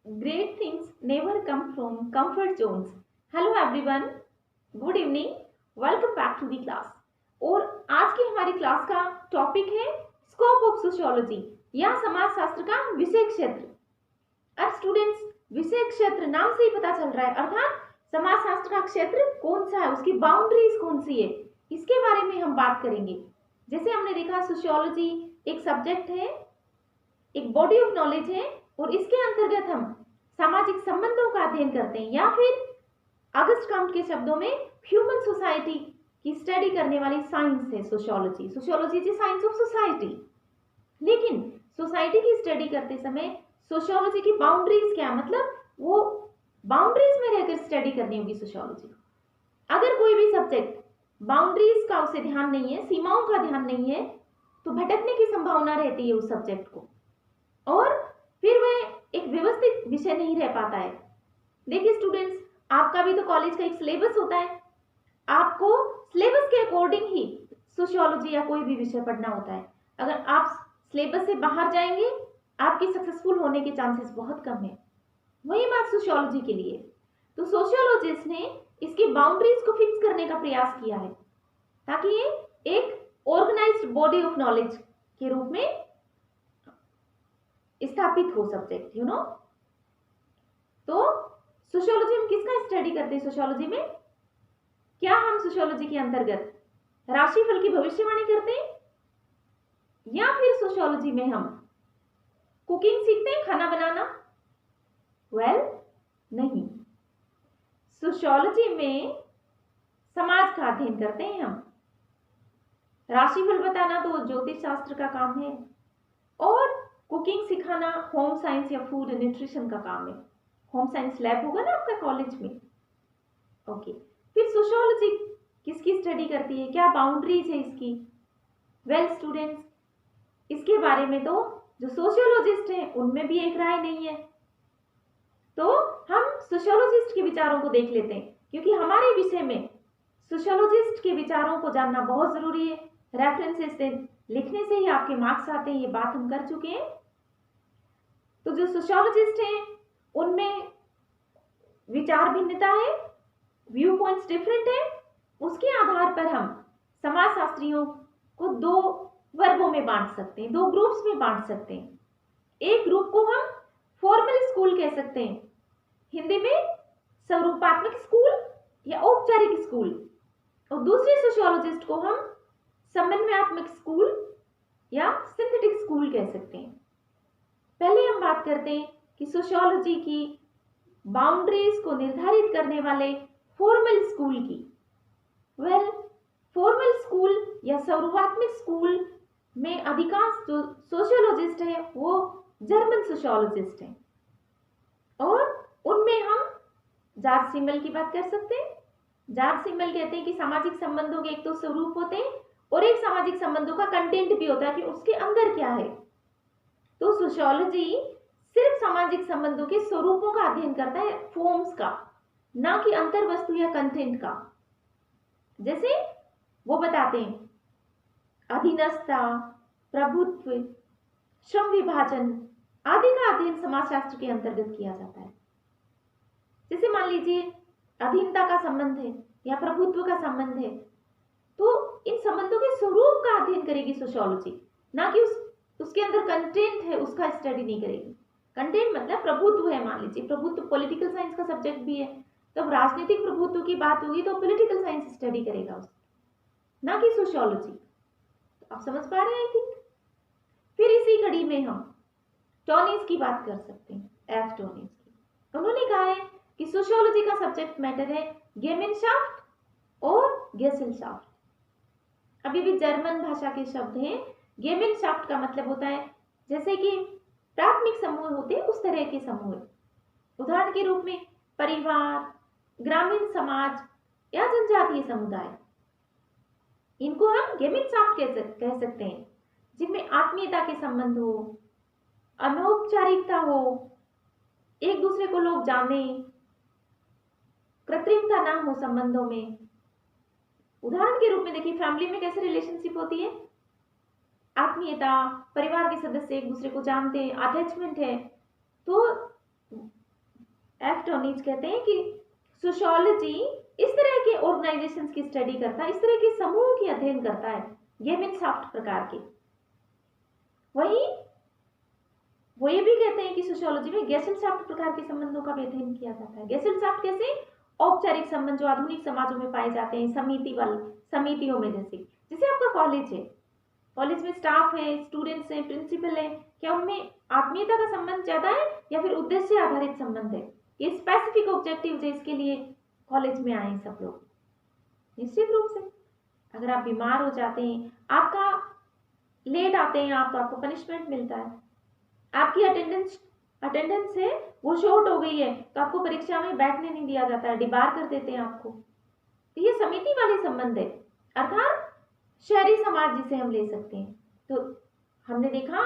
Great things never come from comfort zones. Hello everyone, good evening, welcome back to the class. और आज की हमारी class का topic है स्कोप ऑफ सोशियोलॉजी या समाजशास्त्र का विषय क्षेत्र। अब स्टूडेंट्स, विषय क्षेत्र नाम से ही पता चल रहा है, अर्थात समाजशास्त्र का क्षेत्र कौन सा है, उसकी बाउंड्रीज कौन सी है, इसके बारे में हम बात करेंगे। जैसे हमने देखा सोशियोलॉजी एक सब्जेक्ट है, एक बॉडी ऑफ नॉलेज है और इसके अंतर्गत हम सामाजिक संबंधों का अध्ययन करते हैं, या फिर अगस्त काउंट के शब्दों में ह्यूमन सोसाइटी की स्टडी करने वाली साइंस है sociology. Sociology is science of society. लेकिन सोसाइटी की स्टडी करते समय सोशियोलॉजी की बाउंड्रीज क्या, मतलब वो बाउंड्रीज में रहकर स्टडी करनी होगी सोशियोलॉजी। अगर कोई भी सब्जेक्ट बाउंड्रीज का उसे ध्यान नहीं है, सीमाओं का ध्यान नहीं है, तो भटकने की संभावना रहती है उस सब्जेक्ट को, और फिर वह एक व्यवस्थित विषय नहीं रह पाता है। देखिए स्टूडेंट्स, आपका भी तो कॉलेज का एक सिलेबस होता है, आपको सिलेबस के अकॉर्डिंग ही सोशियोलॉजी या कोई भी विषय पढ़ना होता है। अगर आप सिलेबस से बाहर जाएंगे, आपकी सक्सेसफुल होने के चांसेस बहुत कम है। वही बात सोशियोलॉजी के लिए। तो सोशियोलॉजिस्ट ने इसकी बाउंड्रीज को फिक्स करने का प्रयास किया है, ताकि ये एक ऑर्गेनाइज्ड बॉडी ऑफ नॉलेज के रूप में स्थापित हो सब्जेक्ट, तो सोशियोलॉजी हम किसका स्टडी करते हैं? सोशियोलॉजी में क्या हम सोशियोलॉजी के अंतर्गत राशिफल की भविष्यवाणी करते हैं, या फिर सोशियोलॉजी में हम कुकिंग सीखते हैं, खाना बनाना? नहीं। सोशियोलॉजी में समाज का अध्ययन करते हैं हम। राशिफल बताना तो ज्योतिष शास्त्र का काम है, और कुकिंग सिखाना होम साइंस या फूड न्यूट्रिशन का काम है। होम साइंस लैब होगा ना आपका कॉलेज में। ओके, फिर सोशियोलॉजी किसकी स्टडी करती है, क्या बाउंड्रीज है इसकी? स्टूडेंट्स, इसके बारे में तो जो सोशियोलॉजिस्ट हैं उनमें भी एक राय नहीं है। तो हम सोशियोलॉजिस्ट के विचारों को देख लेते हैं, क्योंकि हमारे विषय में सोशियोलॉजिस्ट के विचारों को जानना बहुत जरूरी है। रेफरेंसेस से लिखने से ही आपके मार्क्स आते हैं, ये बात हम कर चुके हैं। तो जो सोशियोलॉजिस्ट हैं उनमें विचार भिन्नता है, व्यू पॉइंट्स डिफरेंट है। उसके आधार पर हम समाजशास्त्रियों को दो वर्गों में बांट सकते हैं, दो ग्रुप्स में बांट सकते हैं। एक ग्रुप को हम फॉर्मल स्कूल कह सकते हैं, हिंदी में स्वरूपात्मक स्कूल या औपचारिक स्कूल, और दूसरे सोशियोलॉजिस्ट को हम समन्वयात्मक स्कूल या सिंथेटिक स्कूल कह सकते हैं। पहले हम बात करते हैं कि सोशियोलॉजी की बाउंड्रीज को निर्धारित करने वाले फॉर्मल स्कूल की। फॉर्मल स्कूल या स्वरूपात्मक स्कूल में अधिकांश जो सोशियोलॉजिस्ट है वो जर्मन सोशियोलॉजिस्ट हैं, और उनमें हम जॉर्ज सिमल की बात कर सकते हैं। जॉर्ज सिमल कहते हैं कि सामाजिक संबंधों के एक तो स्वरूप होते हैं, और एक सामाजिक संबंधों का कंटेंट भी होता है कि उसके अंदर क्या है। तो सोशियोलॉजी सिर्फ सामाजिक संबंधों के स्वरूपों का अध्ययन करता है, फॉर्म्स का, ना कि अंतर वस्तु या कंटेंट का। जैसे वो बताते हैं अधीनस्थता, प्रभुत्व, श्रम विभाजन आदि का अध्ययन समाजशास्त्र के अंतर्गत किया जाता है। जैसे मान लीजिए अधीनता का संबंध है या प्रभुत्व का संबंध है, तो इन संबंधों के स्वरूप का अध्ययन करेगी सोशियोलॉजी, ना कि उसके अंदर कंटेंट है उसका स्टडी नहीं करेगी। कंटेंट मतलब प्रभुत्व है, मान लीजिए प्रभुत्व पॉलिटिकल साइंस का सब्जेक्ट भी है, तब राजनीतिक प्रभुत्व की बात होगी तो पॉलिटिकल साइंस स्टडी करेगा उसको, ना कि सोशियोलॉजी। तो आप समझ पा रहे हैं आई थिंक। फिर इसी कड़ी में हम टॉनिस की बात कर सकते हैं, एफ टॉनिस की। उन्होंने कहा है कि सोशियोलॉजी का सब्जेक्ट मैटर है गेमेनशाफ्ट और गेसेलशाफ्ट। अभी भी जर्मन भाषा के शब्द हैं। गेमेनशाफ्ट का मतलब होता है जैसे कि प्राथमिक समूह होते हैं उस तरह के समूह, उदाहरण के रूप में परिवार, ग्रामीण समाज या जनजातीय समुदाय। इनको हम गेमेनशाफ्ट कह सकते हैं, जिनमें आत्मीयता के संबंध हो, अनौपचारिकता हो, एक दूसरे को लोग जाने, कृत्रिमता ना हो संबंधों में। उदाहरण के रूप में देखिए फैमिली में कैसे रिलेशनशिप होती है, आत्मीयता, परिवार के सदस्य एक दूसरे को जानते हैं, अटैचमेंट है। तो एफ टोनीज कहते हैं कि सोशियोलॉजी इस तरह के ऑर्गेनाइजेशंस की स्टडी करता है, इस तरह के समूह की अध्ययन करता है, गेमिनशाफ्ट प्रकार के। वहीं वो ये भी कहते हैं कि सोशियोलॉजी में गेसेलशाफ्ट प्रकार के संबंधों का भी अध्ययन किया जाता है। गेसेलशाफ्ट कैसे? औपचारिक संबंध जो आधुनिक समाजों में पाए जाते हैं, समितियों में, जैसे आपका कॉलेज है, कॉलेज में स्टाफ है, स्टूडेंट्स हैं, प्रिंसिपल है, क्या उनमें आत्मीयता का संबंध ज्यादा है या फिर उद्देश्य आधारित संबंध है? ये स्पेसिफिक ऑब्जेक्टिव है, इसके लिए कॉलेज में आए सब लोग। निश्चित रूप से अगर आप बीमार हो जाते हैं, आपका लेट आते हैं आप, तो आपको पनिशमेंट मिलता है। आपकी अटेंडेंस है वो शॉर्ट हो गई है तो आपको परीक्षा में बैठने नहीं दिया जाता है, डिबार कर देते हैं आपको। तो ये समिति वाले संबंध है, अर्थात शहरी समाज जिसे हम ले सकते हैं। तो हमने देखा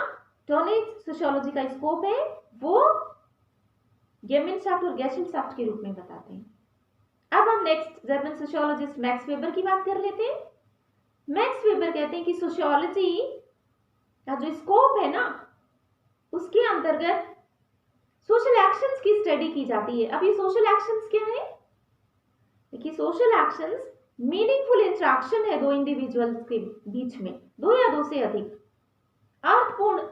टोनीज सोशियोलॉजी का स्कोप है वो गेमिनशाफ्ट और गेसेलशाफ्ट के रूप में बताते हैं। अब हम next German sociologist max weber की बात कर लेते हैं। मैक्स वेबर कहते हैं कि सोशियोलॉजी का जो स्कोप है ना, उसके अंतर्गत सोशल एक्शंस की स्टडी की जाती है। अब ये सोशल एक्शंस क्या है? देखिए, सोशल एक्शंस मीनिंगफुल इंटरेक्शन है दो इंडिविजुअल्स के बीच में, दो या दो से अधिक अर्थपूर्ण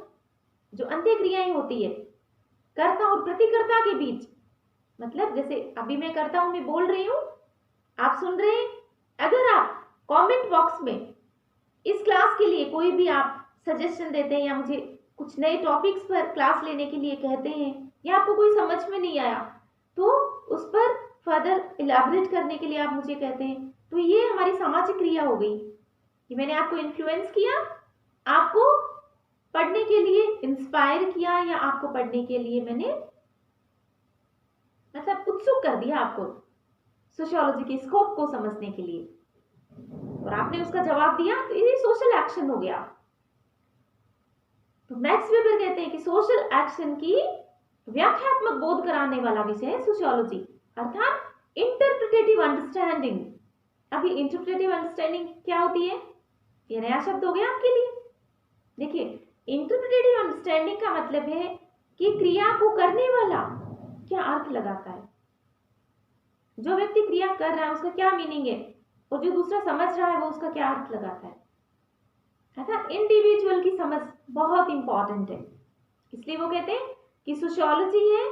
जो अंत्यक्रियाएं होती है कर्ता और प्रतिकर्ता के बीच। मतलब जैसे अभी मैं करता हूं, मैं बोल रही हूं, आप सुन रहे हैं। अगर आप कमेंट बॉक्स में इस क्लास के लिए कोई भी आप सजेशन देते हैं या मुझे कुछ नए टॉपिक्स पर क्लास लेने के लिए कहते हैं या आपको कोई समझ में नहीं आया तो उस पर फर्दर इलैबोरेट करने के लिए आप मुझे कहते हैं, तो ये हमारी सामाजिक क्रिया हो गई कि मैंने आपको इन्फ्लुएंस किया, आपको पढ़ने के लिए इंस्पायर किया या आपको पढ़ने के लिए मैंने मतलब उत्सुक कर दिया आपको सोशियोलॉजी के स्कोप को समझने के लिए, और आपने उसका जवाब दिया, तो ये सोशल एक्शन हो गया। तो मैक्स वेबर कहते हैं कि सोशल एक्शन की व्याख्यात्मक बोध कराने वाला विषय है सोशियोलॉजी, अर्थात इंटरप्रिटेटिव अंडरस्टैंडिंग। अभी इंटरप्रिटेटिव अंडरस्टैंडिंग क्या होती है? ये नया शब्द हो गया आपके लिए। देखिए, इंटरप्रिटेटिव अंडरस्टैंडिंग का मतलब है कि क्रिया को करने वाला क्या अर्थ लगाता है, जो व्यक्ति क्रिया कर रहा है उसका क्या मीनिंग है, और जो दूसरा समझ रहा है वो उसका क्या अर्थ लगाता है। अर्थात इंडिविजुअल की समझ बहुत इंपॉर्टेंट है। इसलिए वो कहते हैं कि सोशियोलॉजी है,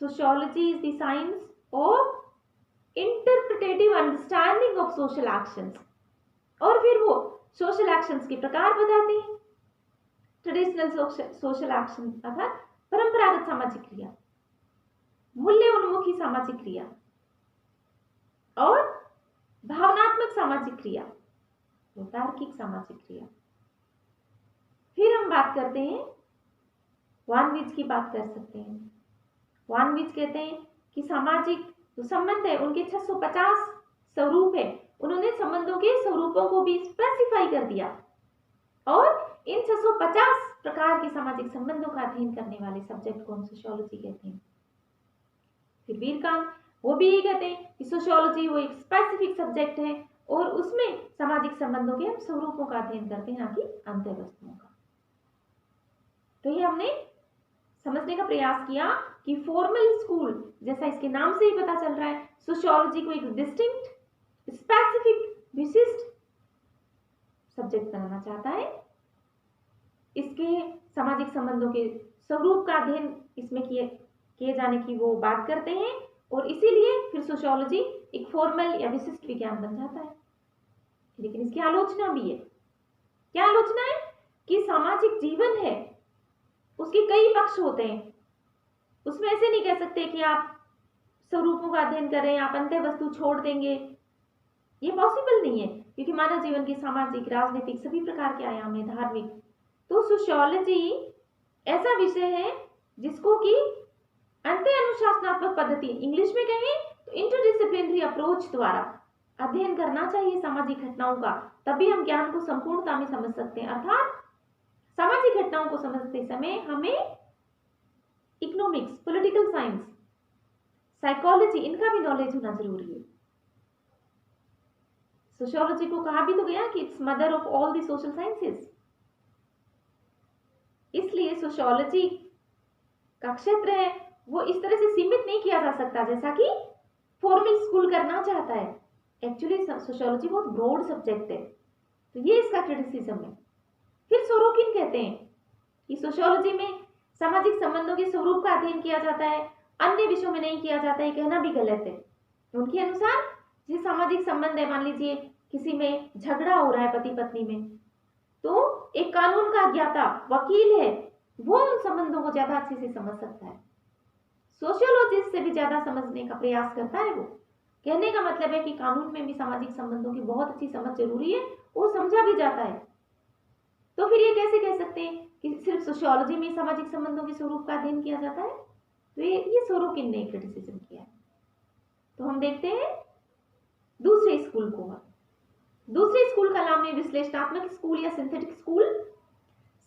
sociology is the science of interpretative understanding of social actions. और फिर वो सोशल एक्शंस के प्रकार बताते हैं। ट्रेडिशनल सोशल एक्शन अर्थात परंपरागत सामाजिक क्रिया, मूल्य उन्मुखी सामाजिक क्रिया और भावनात्मक सामाजिक क्रिया, तार्किक सामाजिक क्रिया। फिर हम बात करते हैं वानविज की बात कर सकते हैं। वानविज कहते हैं कि सामाजिक जो संबंध है उनके 650 स्वरूप है। उन्होंने संबंधों के स्वरूपों को भी स्पेसिफाई कर दिया और इन 650 प्रकार के सामाजिक संबंधों का अध्ययन करने वाले सब्जेक्ट को हम सोशियोलॉजी कहते हैं। फिर वीरकांत वो भी यही कहते हैं कि सोशियोलॉजी वो एक स्पेसिफिक सब्जेक्ट है और उसमें सामाजिक संबंधों के हम स्वरूपों का अध्ययन करते हैं, ना कि अंत्य वस्तुओं का। तो ये हमने समझने का प्रयास किया कि फॉर्मल स्कूल, जैसा इसके नाम से ही पता चल रहा है, सोशियोलॉजी को एक डिस्टिंक्ट, स्पेसिफिक, विशिष्ट सब्जेक्ट बनाना चाहता है। इसके सामाजिक संबंधों के स्वरूप का अध्ययन इसमें किए जाने की वो बात करते हैं और इसीलिए फिर सोशियोलॉजी एक फॉर्मल या विशिष्ट विज्ञान बन जाता है। लेकिन इसकी आलोचना भी है। क्या आलोचना है? कि सामाजिक जीवन है, उसके कई पक्ष होते हैं। उसमें ऐसे नहीं कह सकते कि आप स्वरूपों का अध्ययन करें, आप अंत्य वस्तु छोड़ देंगे, ये पॉसिबल नहीं है, क्योंकि मानव जीवन के सामाजिक, राजनीतिक सभी प्रकार के आयाम है, धार्मिक। तो सोशियोलॉजी ऐसा विषय है जिसको कि अंत्य अनुशासनात्मक पद्धति, इंग्लिश में कहें तो इंटरडिसिप्लिनरी अप्रोच द्वारा अध्ययन करना चाहिए सामाजिक घटनाओं का, तभी हम ज्ञान को संपूर्णता में समझ सकते हैं। अर्थात सामाजिक घटनाओं को समझते समय हमें इकोनॉमिक्स, पॉलिटिकल साइंस, साइकोलॉजी, इनका भी नॉलेज होना जरूरी है। सोशियोलॉजी को कहा भी तो गया कि it's mother of all the social sciences. इसलिए सोशियोलॉजी का क्षेत्र है वो इस तरह से सीमित नहीं किया जा सकता जैसा कि फॉर्मल स्कूल करना चाहता है। एक्चुअली सोशियोलॉजी बहुत ब्रॉड सब्जेक्ट है, तो ये इसका क्रिटिसिज्म है। फिर सोरोकिन कहते हैं कि सोशियोलॉजी में सामाजिक संबंधों के स्वरूप का अध्ययन किया जाता है, अन्य विषयों में नहीं किया जाता है, कहना भी गलत है। उनके अनुसार जो सामाजिक संबंध है, मान लीजिए किसी में झगड़ा हो रहा है पति पत्नी में, तो एक कानून का ज्ञाता वकील है, वो उन संबंधों को ज्यादा अच्छे से समझ सकता है, सोशियोलॉजिस्ट से भी ज्यादा समझने का प्रयास करता है वो। कहने का मतलब है कि कानून में भी सामाजिक संबंधों की बहुत अच्छी समझ जरूरी है, वो समझा भी जाता है। तो फिर ये कैसे कह सकते हैं कि सिर्फ सोशियोलॉजी में सामाजिक संबंधों के स्वरूप का अध्ययन किया जाता है? तो ये सोरोकिन ने क्रिटिसिज्म किया है। तो हम देखते हैं दूसरे स्कूल को। दूसरे स्कूल का नाम है विश्लेषणात्मक स्कूल या सिंथेटिक स्कूल।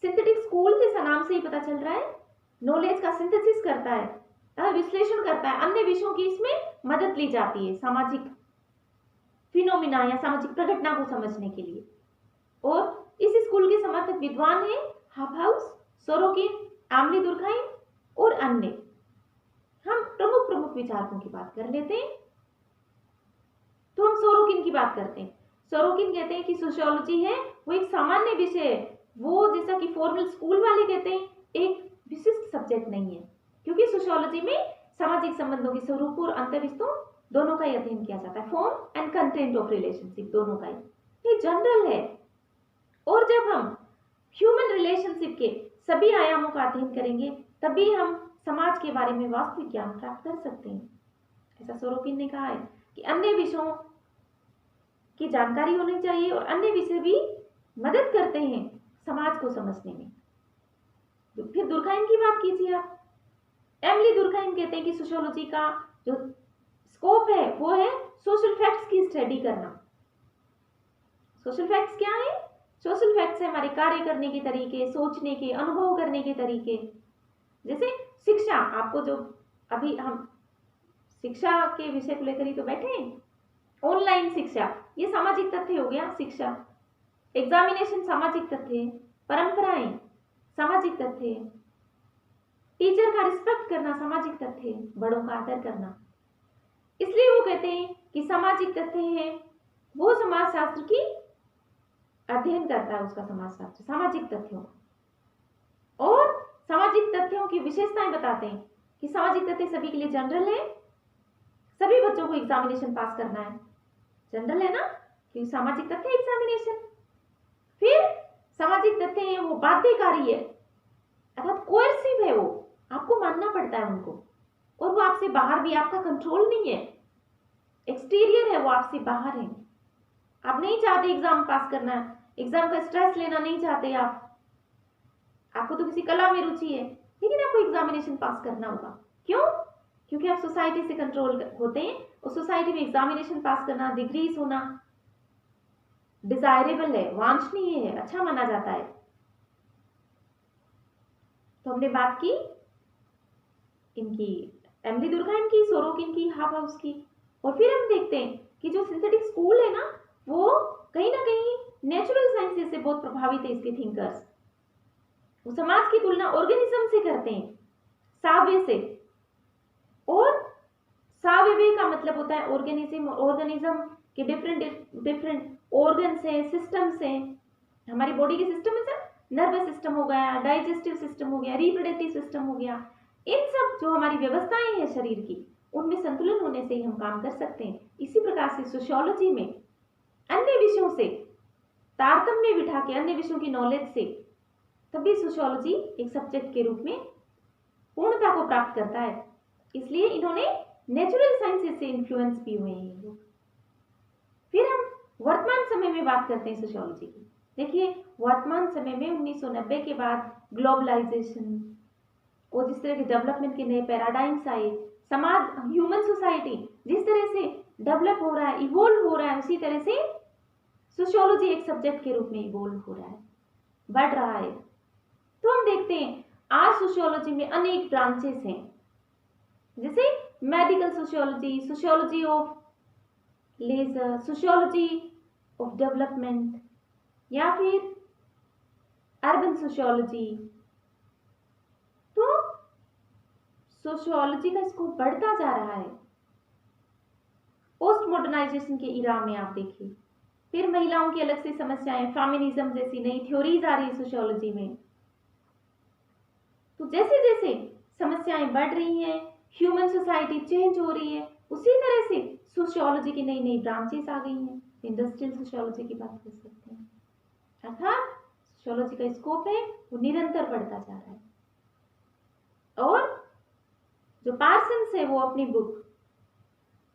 सिंथेटिक स्कूल जैसा नाम से ही पता चल रहा है, नॉलेज का सिंथेसिस करता है, विश्लेषण करता है, अन्य विषयों की इसमें मदद ली जाती है सामाजिक फिनोमिना या सामाजिक प्रघटना को समझने के लिए। और इस स्कूल के समर्थक विद्वान हैं हाफहाउस, सोरोकिन, एमिली दुर्खाइम और अन्य। हम प्रमुख विचारकों की बात कर लेते हैं। तो हम सोरोकिन की बात करते हैं। सोरोकिन कहते हैं कि सोशियोलॉजी है वो एक सामान्य विषय है, वो जैसा कि फॉर्मल स्कूल वाले कहते हैं एक विशिष्ट सब्जेक्ट नहीं है, क्योंकि सोशियोलॉजी में सामाजिक संबंधों के स्वरूप और अंतर्विषयों दोनों का ही अध्ययन किया जाता है, form and content of relationship दोनों का ही, ये जनरल है। और जब हम ह्यूमन रिलेशनशिप के सभी आयामों का अध्ययन करेंगे तभी हम समाज के बारे में वास्तविक ज्ञान प्राप्त कर सकते हैं। ऐसा सोरोकिन ने कहा है कि अन्य विषयों की जानकारी होनी चाहिए और अन्य विषय भी मदद करते हैं समाज को समझने में। फिर दुर्खाइम की बात कीजिए आप। एमिली दुर्खाइम कहते हैं कि सोशियोलॉजी का जो स्कोप है वो है सोशल फैक्ट्स की स्टडी करना। सोशल फैक्ट्स क्या है? सोशल फैक्ट्स है हमारे कार्य करने के तरीके, सोचने के, अनुभव करने के तरीके। जैसे शिक्षा, आपको जो अभी हम शिक्षा के विषय को लेकर ही तो बैठे हैं, ऑनलाइन शिक्षा, ये सामाजिक तथ्य हो गया शिक्षा। एग्जामिनेशन सामाजिक तथ्य, परंपराएं सामाजिक तथ्य, टीचर का रिस्पेक्ट करना सामाजिक तथ्य, बड़ों का आदर करना। इसलिए वो कहते हैं कि सामाजिक तथ्य है वो समाजशास्त्र की अध्ययन करता है, उसका समाजशास्त्र सामाजिक तथ्यों। और सामाजिक तथ्यों की विशेषताएं बताते हैं कि सामाजिक तथ्य सभी के लिए जनरल है, सभी बच्चों को एग्जामिनेशन पास करना है, जनरल है ना, क्योंकि सामाजिक तथ्य एग्जामिनेशन। फिर सामाजिक तथ्य है वो बाध्यकारी है, अर्थात कोएर्सिव है, वो आपको मानना पड़ता है उनको, और वो आपसे बाहर भी, आपका कंट्रोल नहीं है, एक्सटीरियर है, वो आपसे बाहर है। आप नहीं चाहते एग्जाम पास करना, एग्जाम का स्ट्रेस लेना नहीं चाहते आपको तो किसी कला में रुचि है, लेकिन आपको एग्जामिनेशन पास करना होगा। क्यों? क्योंकि आप सोसाइटी से कंट्रोल होते हैं, और सोसाइटी में एग्जामिनेशन पास करना, डिग्रीज होना डिजायरेबल है, वांछनीय है, अच्छा माना जाता है। तो हमने बात की इनकी, एमिली दुर्खाइम की, सोरोकिन की, हाफहाउस की। और फिर हम देखते हैं कि जो सिंथेटिक स्कूल है ना, वो कहीं ना कहीं नेचुरल साइंसेस से बहुत प्रभावित है। इसके थिंकर्स वो समाज की तुलना ऑर्गेनिज्म से करते हैं, साव्य से। और साव्यय का मतलब होता है ऑर्गेनिज्म, ऑर्गेनिज्म के डिफरेंट ऑर्गन्स हैं, सिस्टम्स हैं। हमारी बॉडी के सिस्टम है सर, नर्वस सिस्टम हो गया, डाइजेस्टिव सिस्टम हो गया, रिप्रोडक्टिव सिस्टम हो गया, इन सब जो हमारी व्यवस्थाएं हैं शरीर की, उनमें संतुलन होने से ही हम काम कर सकते हैं। इसी प्रकार से सोशियोलॉजी में अन्य विषयों से तारतम्य बिठा के, अन्य विषयों की नॉलेज से, तभी सोशियोलॉजी एक सब्जेक्ट के रूप में पूर्णता को प्राप्त करता है। इसलिए इन्होंने नेचुरल साइंसेस से इन्फ्लुएंस भी हुए हैं लोग। फिर हम वर्तमान समय में बात करते हैं सोशियोलॉजी की। देखिए वर्तमान समय में 1990 के बाद ग्लोबलाइजेशन और जिस तरह के डेवलपमेंट के नए पैराडाइम्स आए, समाज, ह्यूमन सोसाइटी जिस तरह से डेवलप हो रहा है, इवोल्व हो रहा है, उसी तरह से सोशियोलॉजी एक सब्जेक्ट के रूप में इवोल्व हो रहा है, बढ़ रहा है। तो हम देखते हैं आज सोशियोलॉजी में अनेक ब्रांचेस हैं, जैसे medical sociology, sociology of leisure, sociology of development, या फिर अर्बन सोशियोलॉजी। तो सोशियोलॉजी का स्कोप बढ़ता जा रहा है। पोस्ट मॉडर्नाइजेशन के इरा में आप देखिए, फिर महिलाओं की अलग से समस्याएं, फेमिनिज्म जैसी नई थ्योरीज आ रही है सोशियोलॉजी में। तो जैसे जैसे समस्याएं बढ़ रही हैं, ह्यूमन सोसाइटी चेंज हो रही है, उसी तरह से सोशियोलॉजी की नई नई ब्रांचेस आ गई हैं। इंडस्ट्रियल सोशियोलॉजी की बात कर सकते हैं। अर्थात सोशियोलॉजी का स्कोप है वो निरंतर बढ़ता जा रहा है। और जो पार्सन्स है वो अपनी book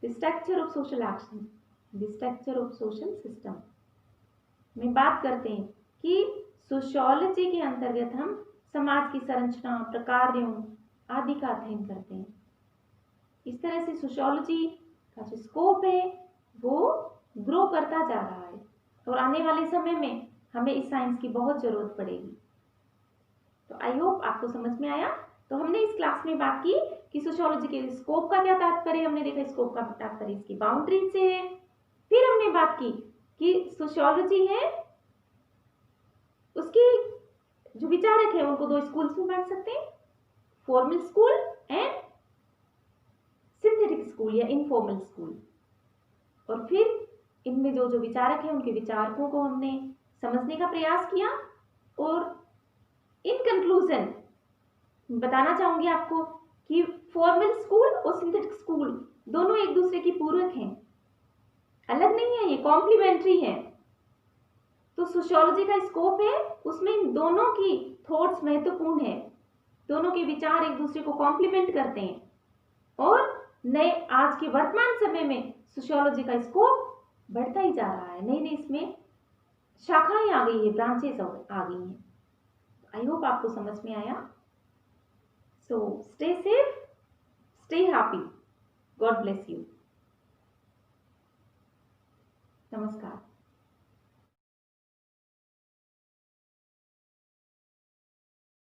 the structure of social action, the structure of social system में बात करते हैं कि सोशियोलॉजी के अंतर्गत हम समाज की संरचना, प्रकार्यों आदि का अध्ययन करते हैं। इस तरह से सोशियोलॉजी का जो स्कोप है वो ग्रो करता जा रहा है और आने वाले समय में हमें इस साइंस की बहुत जरूरत पड़ेगी। तो आई होप आपको समझ में आया। तो हमने इस क्लास में बात की कि सोशियोलॉजी के स्कोप का क्या तात्पर्य, हमने देखा स्कोप का तात्पर्य इसकी बाउंड्री से है। फिर हमने बात की कि सोशियोलॉजी है उसकी जो विचारक है उनको दो स्कूल्स में बांट सकते हैं, formal school and synthetic school या इनफॉर्मल स्कूल। और फिर इनमें जो जो विचारक हैं उनके विचारकों को हमने समझने का प्रयास किया। और इन कंक्लूजन बताना चाहूंगी आपको कि फॉर्मल स्कूल और सिंथेटिक स्कूल दोनों एक दूसरे की पूरक हैं, अलग नहीं है, ये कॉम्प्लीमेंट्री है। तो सोशियोलॉजी का स्कोप है उसमें इन दोनों की थॉट्स महत्वपूर्ण है, दोनों के विचार एक दूसरे को कॉम्प्लीमेंट करते हैं। और नए आज के वर्तमान समय में सोशियोलॉजी का स्कोप बढ़ता ही जा रहा है, नई नई इसमें शाखाएं आ गई है, ब्रांचेस आ गई हैं। आई होप आपको समझ में आया। So stay safe, stay happy, God bless you. नमस्कार।